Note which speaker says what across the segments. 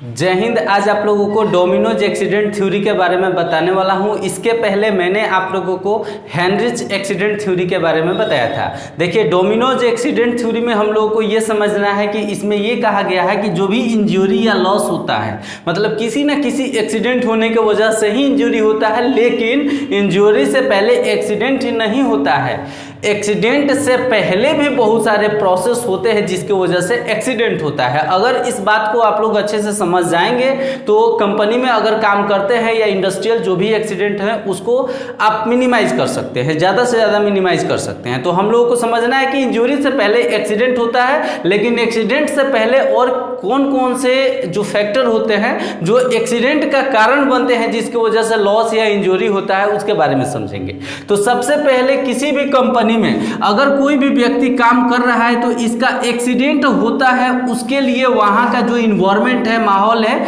Speaker 1: जय हिंद। आज आप लोगों को डोमिनोज एक्सीडेंट थ्योरी के बारे में बताने वाला हूं। इसके पहले मैंने आप लोगों को हेनरिच एक्सीडेंट थ्योरी के बारे में बताया था। देखिए, डोमिनोज एक्सीडेंट थ्योरी में हम लोगों को ये समझना है कि इसमें ये कहा गया है कि जो भी इंजरी या लॉस होता है, मतलब किसी न किसी एक्सीडेंट होने की वजह से ही इंजरी होता है, लेकिन इंजरी से पहले एक्सीडेंट ही नहीं होता है। एक्सीडेंट से पहले भी बहुत सारे प्रोसेस होते हैं जिसकी वजह से एक्सीडेंट होता है। अगर इस बात को आप लोग अच्छे से समझ जाएंगे तो कंपनी में अगर काम करते हैं या इंडस्ट्रियल जो भी एक्सीडेंट है उसको आप मिनिमाइज कर सकते हैं, ज़्यादा से ज़्यादा मिनिमाइज कर सकते हैं। तो हम लोगों को समझना है कि इंजरी से पहले एक्सीडेंट होता है, लेकिन एक्सीडेंट से पहले और कौन कौन से जो फैक्टर होते हैं जो एक्सीडेंट का कारण बनते हैं जिसकी वजह से लॉस या इंजरी होता है, उसके बारे में समझेंगे। तो सबसे पहले किसी भी कंपनी में अगर कोई भी व्यक्ति काम कर रहा है तो इसका एक्सीडेंट होता है, उसके लिए वहां का जो इन्वायरमेंट है, माहौल है,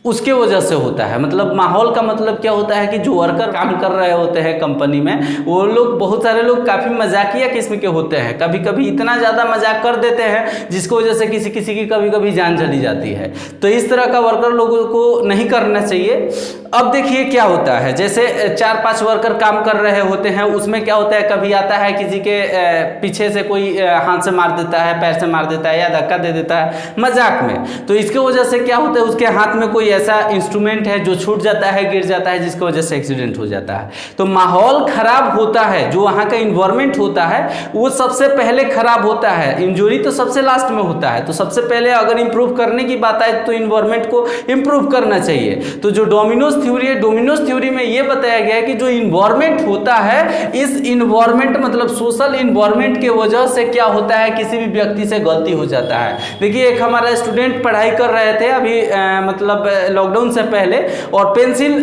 Speaker 1: उसके वजह से होता है। मतलब माहौल का मतलब क्या होता है कि जो वर्कर काम कर रहे होते हैं कंपनी में, वो लोग, बहुत सारे लोग काफ़ी मजाकिया किस्म के होते हैं, कभी कभी इतना ज़्यादा मजाक कर देते हैं जिसकी वजह से किसी किसी की कभी कभी जान चली जाती है। तो इस तरह का वर्कर लोगों को नहीं करना चाहिए। अब देखिए क्या होता है, जैसे 4-5 वर्कर काम कर रहे होते हैं, उसमें क्या होता है, कभी आता है किसी के पीछे से कोई हाथ से मार देता है, पैर से मार देता है या धक्का दे देता है मजाक में। तो इसकी वजह से क्या होता है, उसके हाथ में कोई ऐसा इंस्ट्रूमेंट है जो छूट जाता है, गिर जाता है, जिसकी वजह से एक्सीडेंट हो जाता है। तो माहौल खराब होता है, जो वहाँ का इन्वायरमेंट होता है वो सबसे पहले खराब होता है। इंजरी तो सबसे लास्ट में होता है। तो सबसे पहले अगर इंप्रूव करने की बात आए तो इन्वायरमेंट को इंप्रूव करना चाहिए। तो जो डोमिनोज थ्योरी है, डोमिनोज थ्योरी में ये बताया गया है कि जो इन्वायरमेंट होता है, इस इन्वायरमेंट मतलब सोशल इन्वायरमेंट के वजह से क्या होता है, किसी भी व्यक्ति से गलती हो जाता है। देखिए, एक हमारा स्टूडेंट पढ़ाई कर रहे थे अभी मतलब लॉकडाउन से पहले, और पेंसिल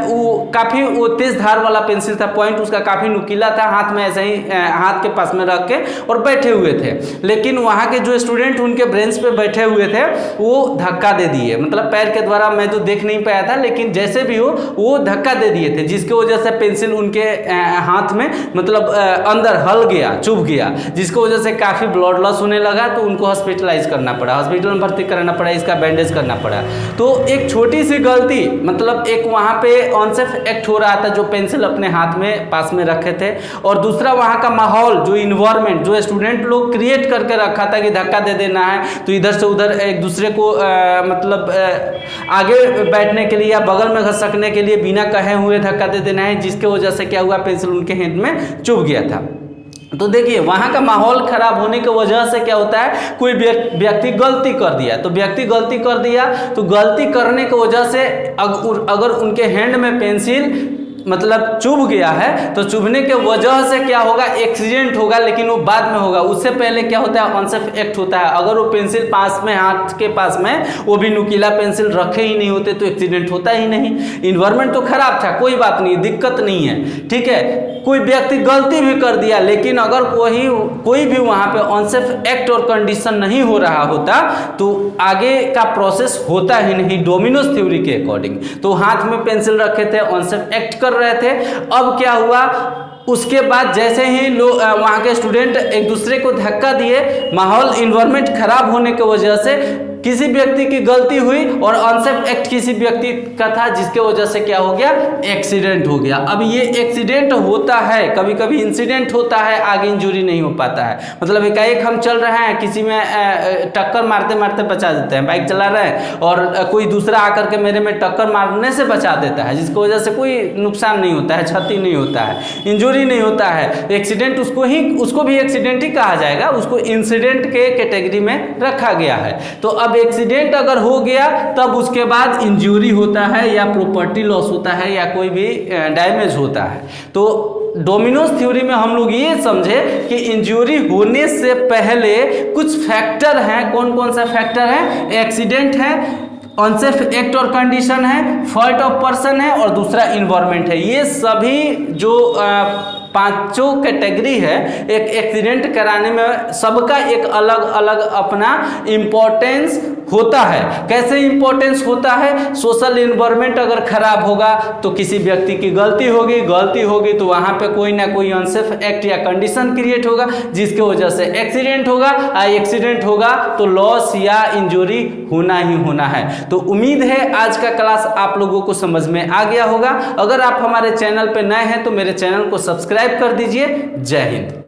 Speaker 1: वो काफ़ी वो तेज धार वाला पेंसिल था, पॉइंट उसका काफ़ी नुकीला था, हाथ में ऐसे ही हाथ के पास में रख के और बैठे हुए थे। लेकिन वहाँ के जो स्टूडेंट उनके ब्रेंच पे बैठे हुए थे वो धक्का दे दिए, मतलब पैर के द्वारा मैं तो देख नहीं पाया था, लेकिन जैसे भी हो वो धक्का दे दिए थे, जिसकी वजह से पेंसिल उनके हाथ में मतलब अंदर हल गया, चुभ गया, जिसकी वजह से काफ़ी ब्लड लॉस होने लगा। तो उनको हॉस्पिटलाइज करना पड़ा, हॉस्पिटल में भर्ती कराना पड़ा, इसका बैंडेज करना पड़ा। तो एक छोटी सी गलती, मतलब एक वहाँ पे अनसेफ एक्ट हो रहा था, जो पेंसिल अपने हाथ में पास में रखे थे, और दूसरा वहाँ का माहौल, जो इन्वायरमेंट जो स्टूडेंट लोग क्रिएट करके रखा था कि धक्का दे देना है तो इधर से उधर एक दूसरे को मतलब आगे बैठने के लिए या बगल में घसकने के लिए बिना कहे हुए धक्का दे देना है, जिसके वजह से क्या हुआ, पेंसिल उनके हैंड में चुभ गया था। तो देखिए, वहाँ का माहौल खराब होने की वजह से क्या होता है, कोई व्यक्ति गलती कर दिया, तो व्यक्ति गलती कर दिया तो गलती करने की वजह से अगर उनके हैंड में पेंसिल मतलब चुभ गया है तो चुभने के वजह से क्या होगा, एक्सीडेंट होगा, लेकिन वो बाद में होगा। उससे पहले क्या होता है, अनसेफ एक्ट होता है। अगर वो पेंसिल पास में, हाथ के पास में, वो भी नुकीला पेंसिल रखे ही नहीं होते तो एक्सीडेंट होता ही नहीं। इन्वायरमेंट तो खराब था, कोई बात नहीं, दिक्कत नहीं है, ठीक है। कोई व्यक्ति गलती भी कर दिया, लेकिन अगर कोई भी वहाँ पे अनसेफ एक्ट और कंडीशन नहीं हो रहा होता तो आगे का प्रोसेस होता ही नहीं, डोमिनोज थ्योरी के अकॉर्डिंग। तो हाथ में पेंसिल रखे थे, अनसेफ एक्ट कर रहे थे। अब क्या हुआ, उसके बाद जैसे ही लोग वहाँ के स्टूडेंट एक दूसरे को धक्का दिए, माहौल इन्वायरमेंट खराब होने की वजह से किसी व्यक्ति की गलती हुई और अनसेफ एक्ट किसी व्यक्ति का था, जिसके वजह से क्या हो गया, एक्सीडेंट हो गया। अब ये एक्सीडेंट होता है, कभी कभी इंसिडेंट होता है, आगे इंजरी नहीं हो पाता है। मतलब एकाएक हम चल रहे हैं, किसी में टक्कर मारते मारते बचा देते हैं, बाइक चला रहे हैं और कोई दूसरा आकर के मेरे में टक्कर मारने से बचा देता है, जिसकी वजह से कोई नुकसान नहीं होता है, क्षति नहीं होता है, इंजरी नहीं होता है। एक्सीडेंट उसको भी एक्सीडेंट ही कहा जाएगा, उसको इंसिडेंट के कैटेगरी में रखा गया है। तो अब एक्सीडेंट अगर हो गया तब उसके बाद इंजरी होता है या प्रॉपर्टी लॉस होता है या कोई भी डैमेज होता है। तो डोमिनोज थ्योरी में हम लोग ये समझे कि इंजरी होने से पहले कुछ फैक्टर हैं। कौन कौन सा फैक्टर है, एक्सीडेंट है, अनसेफ एक्ट और कंडीशन है, फॉल्ट ऑफ पर्सन है और दूसरा इन्वायरमेंट है। ये सभी जो पांचों कैटेगरी है एक एक्सीडेंट कराने में, सबका एक अलग अलग अपना इम्पोर्टेंस होता है। कैसे इम्पोर्टेंस होता है? सोशल एनवायरनमेंट अगर खराब होगा तो किसी व्यक्ति की गलती होगी तो वहां पे कोई ना कोई अनसेफ एक्ट या कंडीशन क्रिएट होगा जिसके वजह से एक्सीडेंट होगा, एक्सीडेंट होगा तो लॉस या इंजरी होना ही होना है। तो उम्मीद है आज का क्लास आप लोगों को समझ में आ गया होगा। अगर आप हमारे चैनल पे नए हैं तो मेरे चैनल को सब्सक्राइब कर दीजिए। जय हिंद।